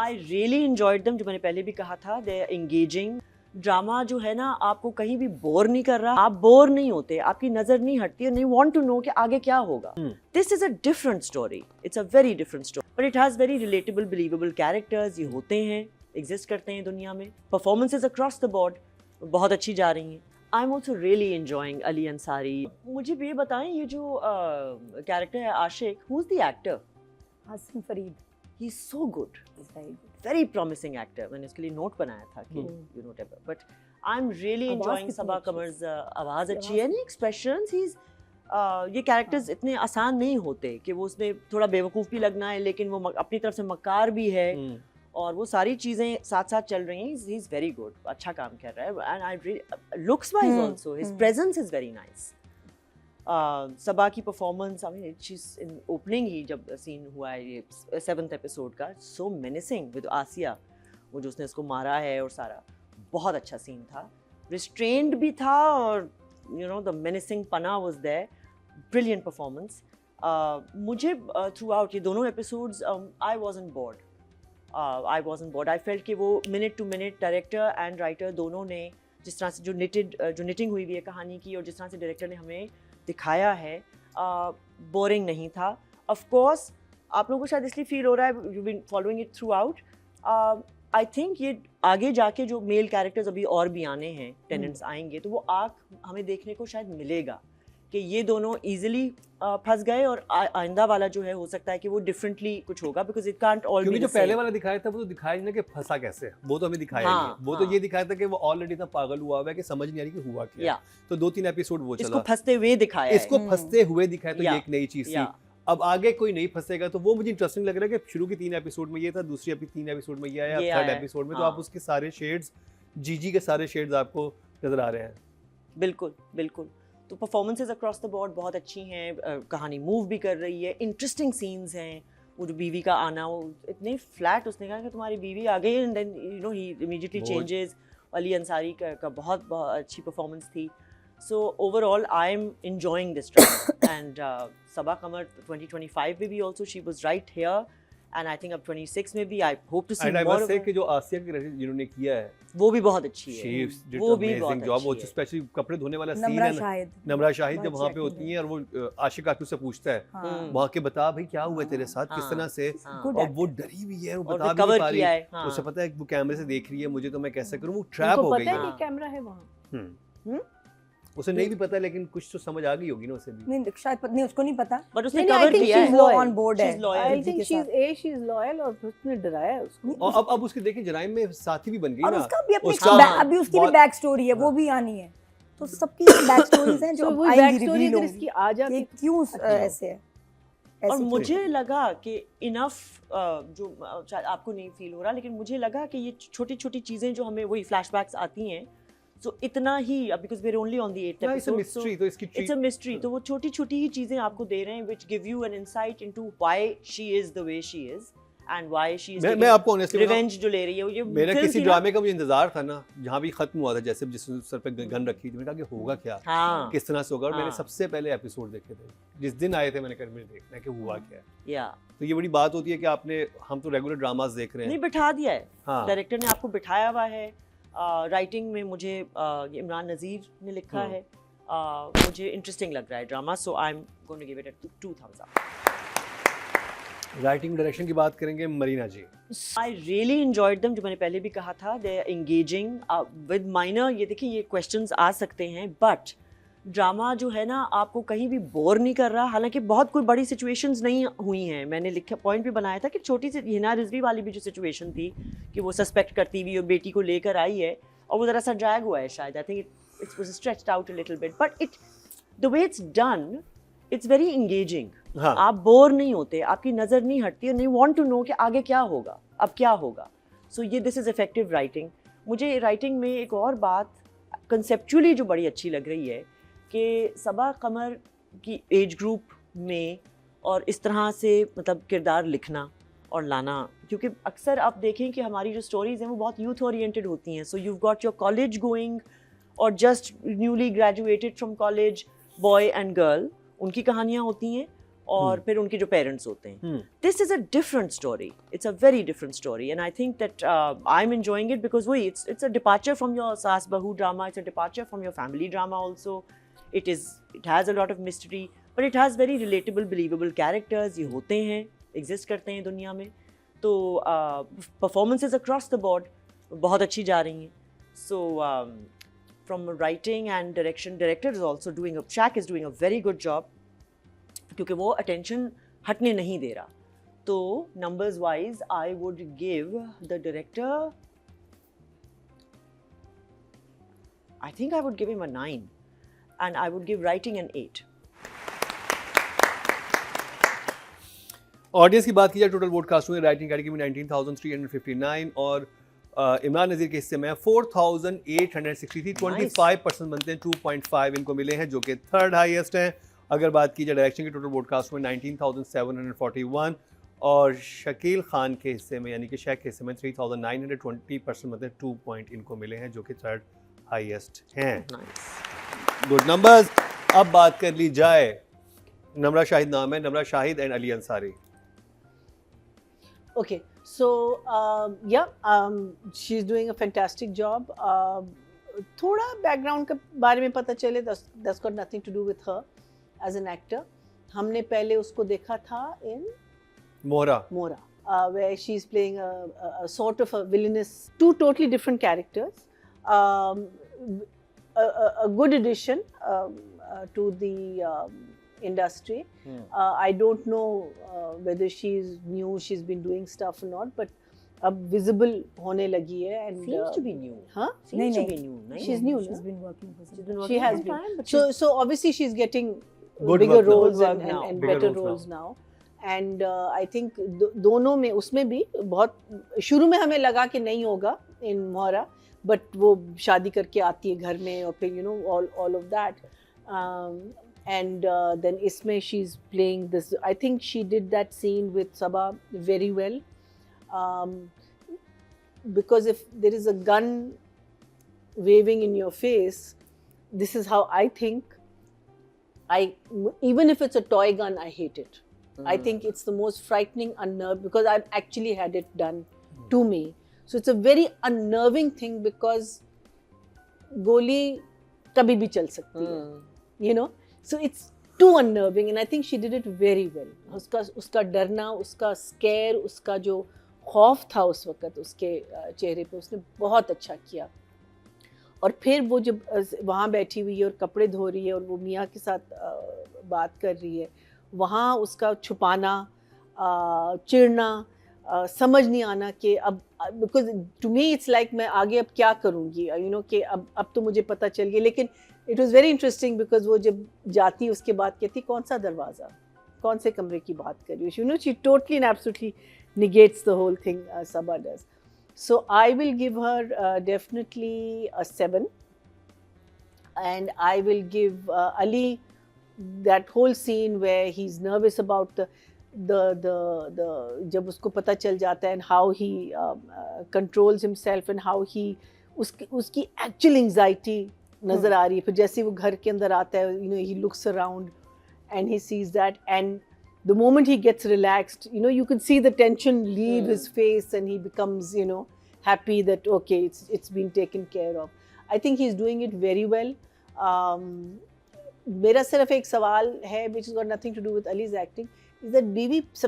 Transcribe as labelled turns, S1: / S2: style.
S1: I really enjoyed them. جو میں نے پہلے بھی کہا تھا, they are engaging. ڈراما جو ہے نا آپ کو کہیں بھی بور نہیں کر رہا, آپ بور نہیں ہوتے, آپ کی نظر نہیں ہٹتی اور نہیں وانٹ ٹو نو کہ آگے کیا ہوگا. This is a different story, it's a very different story, but it has very relatable believable characters. یہ ہوتے ہیں, ایگزسٹ کرتے ہیں دنیا میں. پرفارمنسز اکراس دا بورڈ بہت اچھی جا رہی ہیں. I am also really enjoying Ali Ansari. مجھے بھی یہ بتائیں, یہ جو کیریکٹر ہے Ashiq, who is the actor?
S2: Hassan Farid.
S1: He is so good, very promising actor. میں نے اس کے لیے نوٹ بنایا تھا کہ you know whatever, but I'm really enjoying صبا قمر's آواز اچھی ہے, نہیں ایکسپریشنز. یہ کیریکٹرز اتنے آسان نہیں ہوتے کہ وہ اس میں تھوڑا بیوقوف بھی لگنا ہے لیکن وہ اپنی طرف سے مکار بھی ہے, اور وہ ساری چیزیں ساتھ ساتھ چل رہی ہیں. he is very good, اچھا کام کر رہا ہے, and I really looks wise also his presence is very nice. صبا کی performance, I mean she's in opening ہی جب سین ہوا ہے یہ 7th ایپیسوڈ کا, so menacing with آسیہ, وہ جو اس نے اس کو مارا ہے اور سارا, بہت اچھا سین تھا. restrained بھی تھا اور you know the menacing پنا was there. brilliant performance. مجھے through out یہ دونوں episodes I wasn't bored. I felt کہ وہ minute to minute director and writer دونوں نے جس طرح سے جو knitting ہوئی ہوئی ہے کہانی کی, اور جس طرح سے ڈائریکٹر نے ہمیں دکھایا ہے, بورنگ نہیں تھا. آف کورس آپ لوگوں کو شاید اس لیے فیل ہو رہا ہے, you been following it through out. I think یہ آگے جا کے جو میل کیریکٹرز ابھی اور بھی آنے ہیں, ٹیننٹس آئیں گے, تو وہ ہمیں دیکھنے کو شاید ملے گا کہ یہ دونوں ایزیلی پھنس گئے, اور آئندہ والا جو ہے ہو سکتا ہے کہ وہ ڈفرینٹلی کچھ ہوگا, بیکاز اٹ کانٹ آل.
S3: کیونکہ جو پہلے والا دکھایا تھا وہ تو دکھایا نہیں کہ پھنسا کیسے, وہ تو ہمیں دکھایا نہیں. وہ تو یہ دکھایا تھا کہ وہ آلریڈی اتنا پاگل ہوا ہوا ہے کہ سمجھ نہیں آ رہی کہ ہوا کیا. تو 2-3 ایپیسوڈ وہ چلا,
S1: اس کو پھنستے ہوئے دکھایا,
S3: اس کو پھنستے ہوئے دکھایا, تو یہ ایک نئی چیز تھی. اب آگے کوئی نہیں پھنسے گا, تو وہ مجھے انٹرسٹنگ لگ رہا ہے کہ شروع کی 3 ایپیسوڈ میں یہ تھا, دوسری 3 ایپیسوڈ میں یہ آیا, 3rd ایپیسوڈ میں, تو آپ اس کے سارے شیڈز, جی کے سارے شیڈز آپ کو نظر آ رہے ہیں.
S1: بالکل بالکل. تو پرفارمنسز اکراس دا بورڈ بہت اچھی ہیں, کہانی موو بھی کر رہی ہے, انٹرسٹنگ سینز ہیں. وہ جو بیوی کا آنا, وہ اتنے فلیٹ, اس نے کہا کہ تمہاری بیوی آ گئی, and then you know he immediately changes. Ali Ansari کا بہت اچھی پرفارمنس تھی. So overall I am enjoying this drama. And Saba Qamar 2025 میں بھی also she was right here, and I think اب 26 میں بھی آئی ہوپ ٹو سی مور.
S3: کہ جو آسیہ کی کریکٹر جنہوں نے کیا ہے
S1: وہ بھی بہت اچھی ہے, وہ بھی بہت
S3: جاب, وہ اسپیشلی کپڑے دھونے والا سین ہے, نمرا شاہد جب وہاں پہ ہوتی ہیں اور وہ عاشق آ کے اس سے پوچھتا ہے وہاں کے, بتا بھائی کیا ہوا ہے تیرے ساتھ, کس طرح سے, اور وہ ڈری ہوئی ہے, وہ بتا بھی نہیں پا رہی, اسے پتا ہے وہ کیمرے سے دیکھ رہی ہے مجھے, تو میں کیسے کروں, وہ ٹریپ ہو گئی ہے.
S2: کیمرا ہے وہاں,
S3: اسے نہیں بھی پتا, لیکن کچھ تو سمجھ آ گئی ہوگی نا اسے بھی.
S2: نہیں شاید نہیں, اس کو نہیں پتا,
S1: بٹ اس نے کور کیا ہے,
S2: وہ آن بورڈ ہے.
S1: I
S2: think she is loyal, اور اس نے ڈرایا ہے اس کو.
S3: اور اب اس کے دیکھیں جرائم میں ساتھی بھی بن گئی نا,
S2: اور اس کا بھی ابھی اس کی بھی بیک سٹوری ہے, وہ بھی آنی ہے. تو سب کی بیک سٹوریز ہیں جو آئیں گی ریویل ہوں,
S4: اس کی آ جاتی
S2: کیوں ایسے ہے.
S1: اور مجھے لگا کہ انف, جو آپ کو نہیں فیل ہو رہا, لیکن مجھے لگا کہ یہ چھوٹی چھوٹی چیزیں جو ہمیں وہی فلیش بیکس آتی ہیں, سو اتنا ہی, because we are only on the 8th episode, so it's a mystery. تو وہ چھوٹی چھوٹی ہی چیزیں آپ کو دے رہے ہیں which give you an insight into why she is the way she is and why she is
S3: میں آپ کو honestly
S1: revenge جو لے رہی ہے.
S3: میرا کسی ڈرامے کا مجھے انتظار تھا نا, جہاں بھی ختم ہوا تھا, جیسے جس سر پہ گن رکھی تھی, میں نے کہا کہ ہوگا کیا, کس طرح سے ہوگا, اور میں نے سب سے پہلے ایپیسوڈ دیکھے تھے جس دن آئے تھے, میں نے کہا مجھے دیکھنا ہے کہ ہوا کیا ہے. تو یہ بڑی بات ہوتی ہے کہ آپ نے, ہم تو ریگولر ڈراماز دیکھ رہے ہیں,
S1: نہیں بٹھا دیا ہے ڈائریکٹر نے, آپ کو بٹھایا ہوا ہے. رائٹنگ میں مجھے عمران نذیر نے لکھا ہے, مجھے انٹرسٹنگ لگ رہا ہے drama, so I am going to give it 2 thumbs up.
S3: Writing direction کی بات کریں گے, Marina ji.
S1: I really enjoyed them, جو میں نے پہلے بھی کہا تھا, they are engaging with minor. یہ دیکھیں یہ کویشچنز آ سکتے ہیں, بٹ ڈراما جو ہے نا آپ کو کہیں بھی بور نہیں کر رہا. حالانکہ بہت کوئی بڑی سچویشنز نہیں ہوئی ہیں, میں نے لکھا پوائنٹ بھی بنایا تھا کہ چھوٹی سی ہنا رضوی والی بھی جو سچویشن تھی کہ وہ سسپیکٹ کرتی ہوئی اور بیٹی کو لے کر آئی ہے, اور وہ ذرا سا ڈریگ ہوا ہے شاید. I think it was stretched out a little bit, but the way it's done, it's very engaging. آپ بور نہیں ہوتے, آپ کی نظر نہیں ہٹتی, اور نہیں وانٹ ٹو نو کہ آگے کیا ہوگا, اب کیا ہوگا. سو یہ دس از افیکٹو رائٹنگ. مجھے رائٹنگ میں ایک اور بات کنسیپچولی جو بڑی اچھی لگ رہی ہے کہ صبا قمر کی ایج گروپ میں اور اس طرح سے مطلب کردار لکھنا اور لانا, کیونکہ اکثر آپ دیکھیں کہ ہماری جو سٹوریز ہیں وہ بہت یوتھ اورینٹیڈ ہوتی ہیں. So you got your college going, اور just newly graduated from college boy and girl, ان کی کہانیاں ہوتی ہیں, اور پھر ان کے جو پیرنٹس ہوتے ہیں. This is a different story, it's a very different story, and I think that I am enjoying it because وہی it's a departure from your saas bahu drama, it's a departure from your family drama also. It has a lot of mystery but it has very relatable believable characters, یہ ہوتے ہیں, exist کرتے ہیں دنیا میں. تو performances across the board بہت اچھی جا رہی ہیں. So from writing and direction, director is also doing shake is doing a very good job, کیونکہ وہ اٹینشن ہٹنے نہیں دے رہا. تو numbers wise I would give the director, I think I would give ہم اے 9 and I would give writing an 8.
S3: Audience کی بات کی جائے ٹوٹل ووٹ کاسٹ ہوئے رائٹنگ کیٹیگری میں 19,359 اور عمران نذیر کے حصے میں 4,863, 25% بنتے ہیں, 2.5 ان کو ملے ہیں جو کہ تھرڈ ہائیسٹ ہیں. اگر بات کی جائے ڈائریکشن کے ٹوٹل ووٹ کاسٹ میں 19,741 اور شکیل خان کے حصے میں یعنی کہ شیخ کے حصے میں 3,920% بنتے ہیں, 2 پوائنٹ ان کو ملے ہیں جو کہ تھرڈ ہائیسٹ ہیں. Good numbers. اب بات کر لی جائے, نمرہ شاہد نام ہے, Nimra Shahid and Ali Ansari.
S4: Okay, so she's doing a fantastic job. تھوڑا بیک گراؤنڈ کے بارے میں پتہ چلے, that's got nothing to do with her as an actor. ہم نے پہلے اس کو دیکھا تھا in
S3: مورا,
S4: where she's playing a sort of a villainous, two totally different characters. A good addition to the industry. I don't know whether she's new, she's been doing stuff or not, but اب visible ہونے لگی ہے and
S1: seems to be new.
S4: نہیں
S1: Seems to be new.
S4: she's new,
S2: she's been working for some
S1: been
S4: she
S1: working
S4: has
S1: for
S4: been
S1: time, but
S4: so obviously she's getting
S3: Good
S4: bigger
S3: work now.
S4: roles
S1: Good work now.
S4: and
S3: Bigger
S4: better
S3: roles
S4: roles now. And I think دونوں میں, اس میں بھی بہت شروع میں ہمیں لگا کہ نہیں ہوگا in مورا, but وہ شادی کر کے آتی ہے گھر میں اور پھر you know all of that. And then اس میں she's playing this, I think she did that scene with Sabha very well, because if there is a gun waving in your face, this is how I think, even if it's a toy gun, I hate it. I think it's the most frightening, unnerving, because I've actually had it done to me. So it's a very unnerving thing because goli kabhi bhi chal sakti hai, you know. So it's too unnerving and I think she did it very well. Uska ڈرنا, uska scare, uska جو خوف تھا اس وقت اس کے چہرے پہ, اس نے بہت اچھا کیا. اور پھر وہ جب وہاں بیٹھی ہوئی ہے اور کپڑے دھو رہی ہے اور وہ میاں کے ساتھ بات کر رہی ہے, وہاں اس کا چھپانا, چڑنا, سمجھ نہیں آنا کہ اب, because to me it's like میں آگے اب کیا کروں گی, یو نو کہ اب تو مجھے پتہ چل گیا. لیکن it was very interesting because وہ جب جاتی اس کے بعد کہتی کون سا دروازہ, کون سے کمرے کی بات کر رہی ہو, you know she totally and absolutely negates the whole thing, Sabha does. So I will give her definitely a 7, and I will give Ali that whole scene where he's nervous about the jab usko pata chal jata hai and how he controls himself and how he uski actual anxiety nazar aa rahi hai. Phir jaise wo ghar ke andar aata hai, you know, he looks around and he sees that, and the moment he gets relaxed, you know, you can see the tension leave his face and he becomes, you know, happy that okay, it's been taken care of. I think he's doing it very well. Mera sirf ek sawal hai which has got nothing to do with Ali's acting, is that بیوی سب